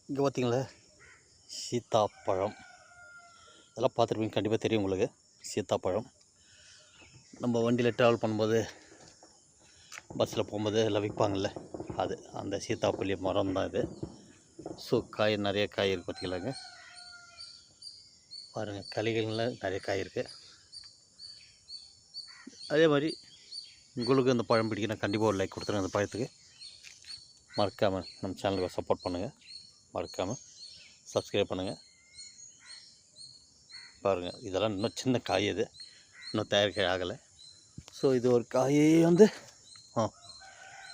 இங்கே பார்த்தீங்களா, சீத்தாப்பழம். இதெல்லாம் பார்த்துருப்பீங்க, கண்டிப்பாக தெரியும் உங்களுக்கு. சீத்தாப்பழம் நம்ம வண்டியில் ட்ராவல் பண்ணும்போது, பஸ்ஸில் போகும்போது எல்லாம் விற்பாங்கள்ல, அது அந்த சீத்தாப்பள்ளி மரம் தான் இது. ஸோ காய் நிறைய காய் இருக்குது பார்த்தீங்களாங்க. பாருங்கள், கலிகளில் நிறைய காய் இருக்குது. அதே மாதிரி உங்களுக்கு அந்த பழம் பிடிக்கணும், கண்டிப்பாக ஒரு லைக் கொடுத்துருங்க. அந்த பழத்துக்கு மறக்காமல் நம்ம சேனலுக்கு சப்போர்ட் பண்ணுங்கள். மறக்காமல் சப்ஸ்கிரைப் பண்ணுங்கள். பாருங்கள், இதெல்லாம் இன்னும் சின்ன காய், இது இன்னும் தயாரிக்காய் ஆகலை. ஸோ இது ஒரு காயே வந்து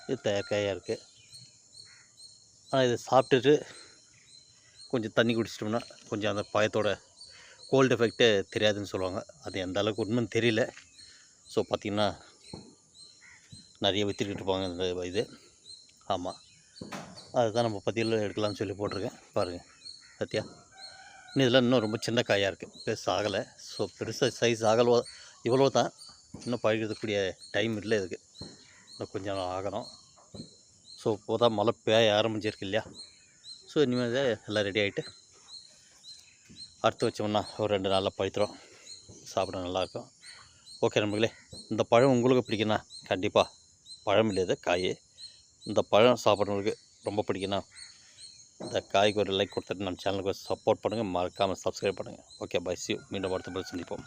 இது தயாரிக்காயாக இருக்குது. ஆனால் இதை சாப்பிட்டுட்டு கொஞ்சம் தண்ணி குடிச்சிட்டோம்னா கொஞ்சம் அந்த பழத்தோட கோல்டு எஃபெக்ட்டு தெரியாதுன்னு சொல்லுவாங்க. அது எந்த அளவுக்கு உண்மைன்னு தெரியல. ஸோ பார்த்திங்கன்னா நிறைய விற்றுக்கிட்டு இருப்பாங்க இந்த இது. ஆமாம், அதுதான் நம்ம பதிவில் எடுக்கலாம்னு சொல்லி போட்டிருக்கேன். பாருங்கள், சத்தியா இன்னும் இதெல்லாம் இன்னும் ரொம்ப சின்ன காயாக இருக்குது, பெருசு ஆகலை. ஸோ பெருசாக சைஸ் ஆகலோ இவ்வளோ தான். இன்னும் பழகிறதுக்கூடிய டைம் இல்லை இதுக்கு, இன்னும் கொஞ்சம் ஆகணும். ஸோ இப்போ தான் மழை பெய்ய ஆரம்பிச்சிருக்கு இல்லையா. ஸோ இனிமேல் எல்லாம் ரெடி ஆகிட்டு அடுத்து வச்சோம்னா ஒரு 2 நாளில் பழுத்துரும், சாப்பிட நல்லாயிருக்கும். ஓகே நண்பர்களே, இந்த பழம் உங்களுக்கு பிடிக்குன்னா கண்டிப்பாக, பழம் இல்லை இது காய், இந்த பழம் சாப்பிட்றவங்களுக்கு ரொம்ப பிடிக்குன்னா இந்த காய்க்கு ஒரு லைக் கொடுத்துட்டு நம்ம சேனலுக்கு சப்போர்ட் பண்ணுங்கள். மறக்காமல் சப்ஸ்கிரைப் பண்ணுங்கள். Okay, bye, see you. மீண்டும் அடுத்த பதில் சந்திப்போம்.